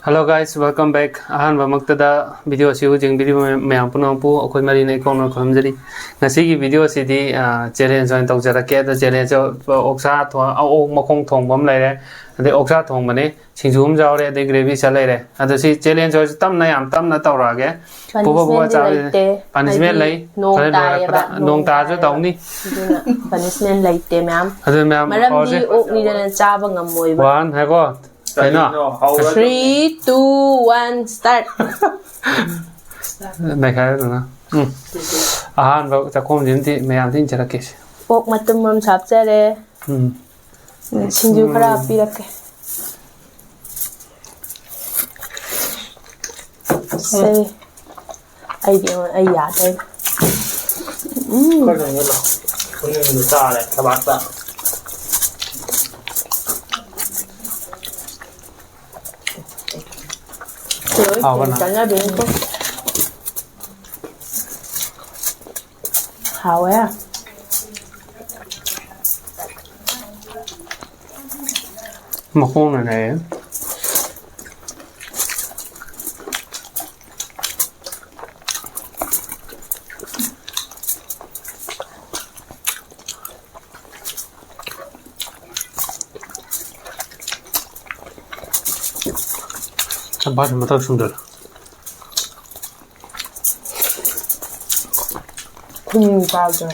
Hello guys, welcome back. Ahan Maktada video si hujing video mayang punangpu akhoi mari nei kong khamjari. Ngasi gi video si di challenge join tawjara ke da challenge oksa thwa au makong thong bam lai re. Ade oksa thong mane singjum jaw re de gravy sa lai re. Ado si challenge jo tam na yam tam na tawra ge. Boba cha punishment lai nong ta jo tawni. Punishment lai te ma'am. Ado ma'am maram di ok ni na cha ba ngamoi ba. One hai ko. 3, 2, 1, start. Này khai rồi na. Và ta không dính thì mày làm thì chả kể. Ok matum mam chap chare. Sinju khara pirake. Say ai ya đây. Có này nhớ rồi. Con người ta này, các bạn ta. Chẳng ra biến không? Hào ấy à? Mà khô này này 맛은 못 하겠습니다. 맞아.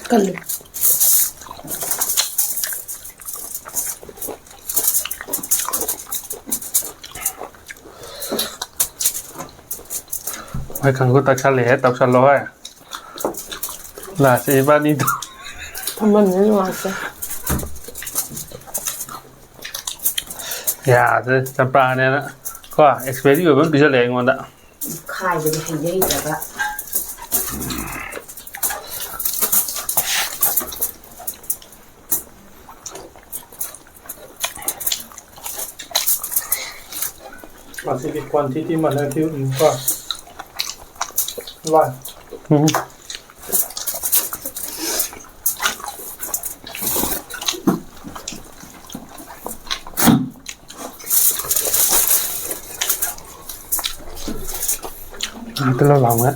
깔려. Phải cần có tao xả lẻ, tao xả lói là sẽ ba đi thôi. 한번 내려왔어. 야, 잠깐만요. 그 experience 비슷 내는 건다. khai về hành dây rồi đó. Mà sẽ cái quantity mà nó thiếu quá. Vâng. Tức là lòng á.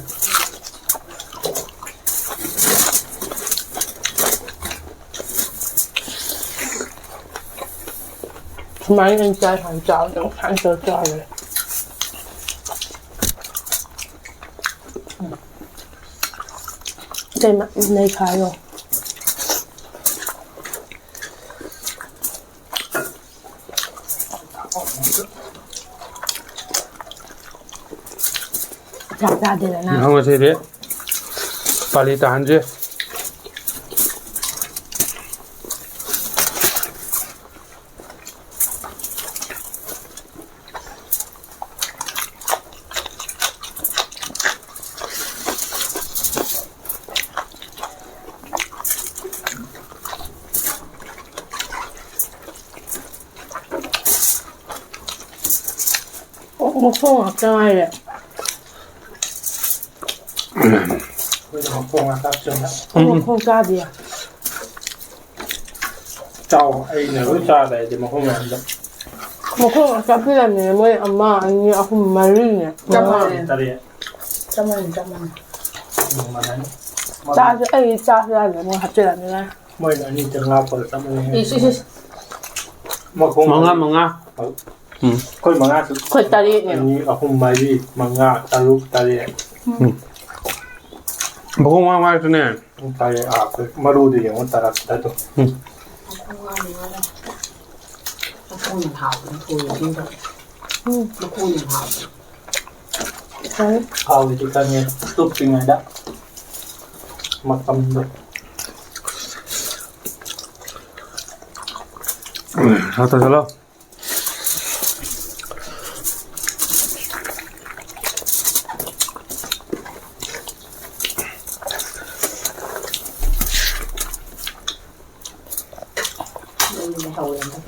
Mấy anh trai hàng trào những hàng trào trào rồi. Đây mà này khai rồi. Chặt ra đây là nào. Không có gì đấy. Pali tahan chứ. Một khô học cho ai đấy. Bây giờ không ăn cắp chân Một khô ca gì à? Cháu ai nhớ cha này thì mà không làm được. Một khô học cái là này mới amma anh ấy không mà ri nè. Trong này. Ta đi. Trong này. Mà đấy. Cha cho ai cha ra là mua hạt chơi là này. Mới là nhìn chân ngao phải tâm này. Đi. Manga. Koi manga tu. คนตาลีเนี่ย Ini aku mai manga taluk tali. Bukong manga itu nih. Tali apa? Maru dia yang tarak tu. มันคู่อย่างเห่ามันคู่อย่างที่แบบมันคู่อย่างเห่า Kau itu kan yang tuh tinggal ada. Makam tu. Satu solo.มันเห่าอย่างนั้น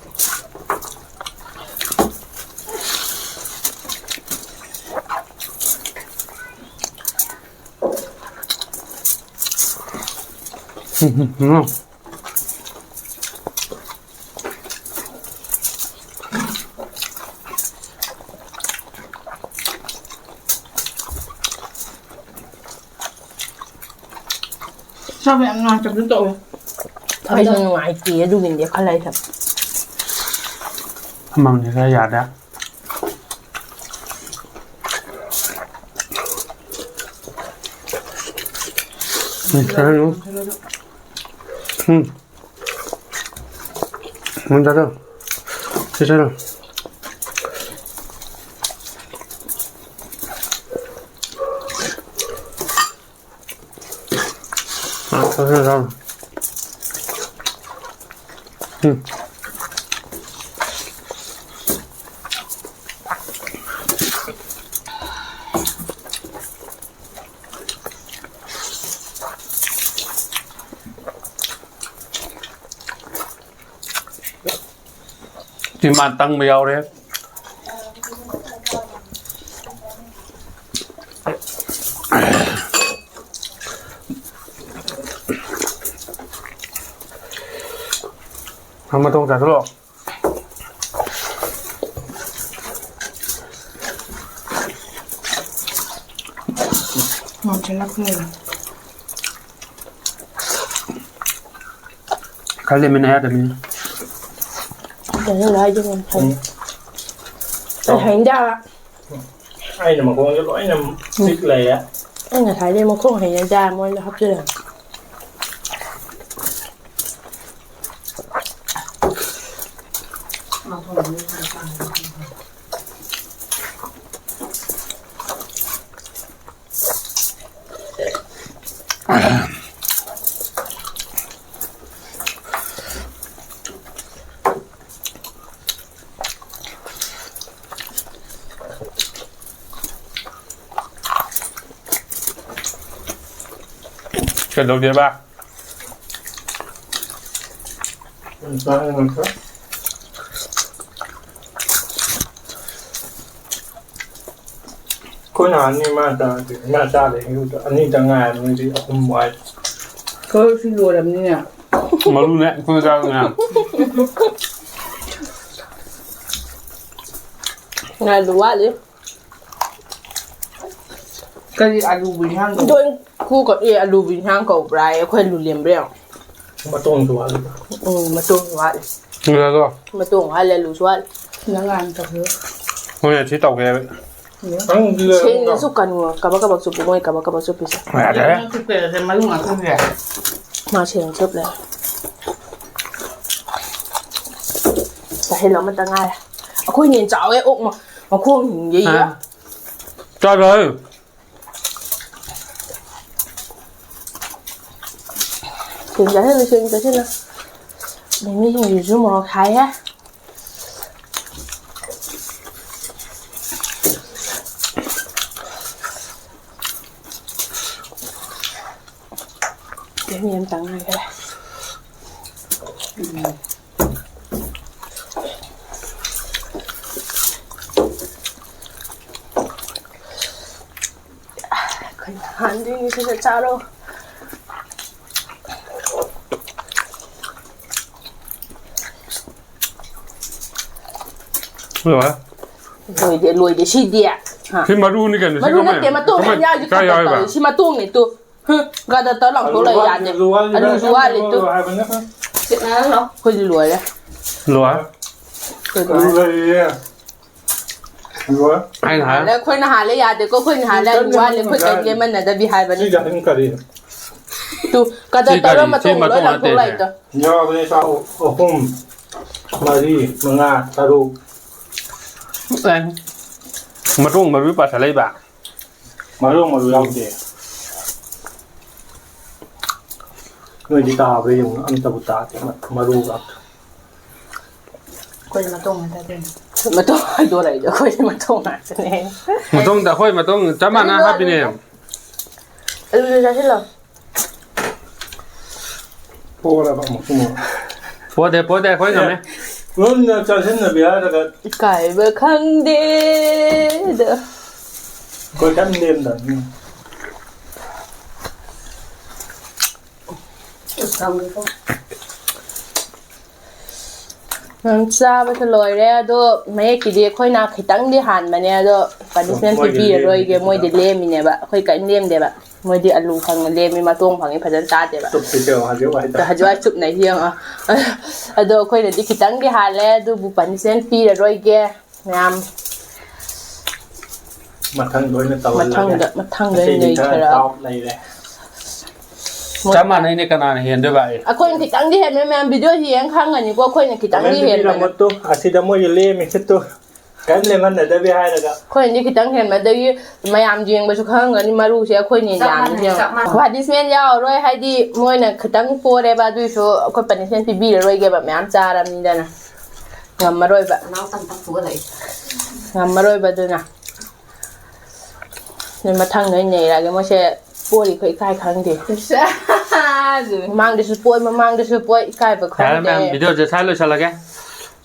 ชอบไปงานจับลูกโตทำไมถึงหงายเกียดูเป็นเด็กอะไรครับ Emang nih saya ada. Nih, saya dulu. Bentar dong. Sisa dong. Ah, sisa dong. Thì mà tăng mèo đấy. Không mà tông trả thôi. Ngon chân lắc người. Cái này mình hay mình. Để nó lại cho mình thấy. Để thấy ra. Ai là mà con cái lõi nằm xích lè á. Anh là thấy đây mà không thấy ra mới là hấp dẫn. Chuyển đầu tiên ba. Cô nào anh mà ra để yêu anh đi chẳng ngại mình đi không ngoài. ก็ชื่อรัวแบบนี้เนี่ย Mà luôn đấy, không ra được nào. งานดูว่าหรือ cái gì ăn đủ bình hàng โดนคู่กับเออลูบินทางกับไรค่อยรู้เรียมเรียว Mà tôn của anh. มาตรงว่า Ra rồi. มาตรงว่าเลยรู้ว่า nó ăn cà phê Hôm nay chỉ tàu kia. Anh đi เช่นนี้สุกันวัวกับกับสุปุ้ยกับสุปิส Mẹ thế. nó thực tế thì mấy mà không rẻ มาเชียงชุบเลยแต่เห็นแล้วมันจะง่ายเอาคุยเงินเจ้าไอ้อกมาควงหินเยอะ Cho rồi. ถึงจะให้เลยถึงจะใช่ไหมไม่มีหินอยู่ชั่วโมงขายฮะเดี๋ยวมีน้ำตังให้ก็ได้คนหันดีที่จะจ้าเรา Rồi. Lùi để xì địa Khi mà đun đi kìa. mà đun nó tiền mà tuông nhau chứ Cái ơi bà. xì mà tuông này tu gà ta tới lòng tôi lời dàn này anh lùi xuống ai tu chuyện này đó khơi lùi đấy Lúa. เลยรู้ ai hả แล้วคนหาเลยยาเดี๋ยวก็คนหาแล้วว่าเลยคนกันเยมันน่ะจะบีหายไป นี่ นี่ จะเป็นกะหรี่ tu kata tolong matung lo lang tulay to ย่อไปในซาโอ้หุ่มมาดีมังงาตาลู em mà rung mà biết bà sẽ lấy bạc มาร่วงมาดูเราเด็กเงินที่ตาไปอยู่อันตบุตาที่มาดูกับ คนมาตรงกันได้ matung ay tulay to ko matung na sine mà tung đã khôi mà tung chấm ăn happy nè alu na sila พวกอะไรบ้างหมดทุกหมด bố để khôi rồi mẹ เงินจะเช่นเบียร์แล้วก็ kai ba khang de de ก็ชั้นเรียนแบบ จุดทำเลยก็ nam sa ba thloi re do mai ki de khoi na khitang di han ma ne do punishment pi pi roi ge moi de le mi ne ba khoi ka nem de ba moi de alu khang le mi ma tong phang ni phajan ta de ba จบไปเจอหาเยอะไว้ แต่หาว่าชุบในเฮียงอ่ะอะdo khoi de di khitang di han le do bu punishment pi roi ge ngam มาทั้งโดยในตะวัน ma thang de nei khara ในแหละ chấm ăn này cái nào hiện được vậy อะคนkhitang di hen me video hi yang khang an ni ko khoi ni khitang di hen เราหมดตัวอาทิตย์ละมื้อเล่ไม่ใช่ตัวกันเลยมันได้ไปให้แล้วก็ khoi ni khitang hen ma de mayam jing ba chu khang an ni maru sia khoi ni yam hiang wa dis men yao roi hai di moi na khitang po de ba du so ko punishment pi bi roi ge ba myam cha ram ni da na ngam ma roi ba น้องตั้งตัวเลย ngam ma roi ba du na ni ma thang nei nei la ge mo se po li khoi kai khang di mang de su poi ma mang de su poi kai ba thế khang em de videoจะใช้เลยใช่ไหม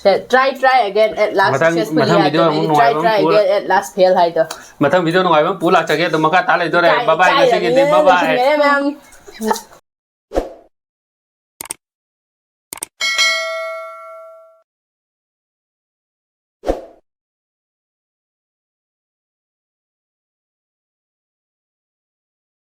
so try again at last successfully video muốn try nói muốn again at last fail hai to mà thằng video nó ngoài vẫn bù lạc cho cái tụi mà cá tá lại tôi đây bye bye cái gì cái bye bye em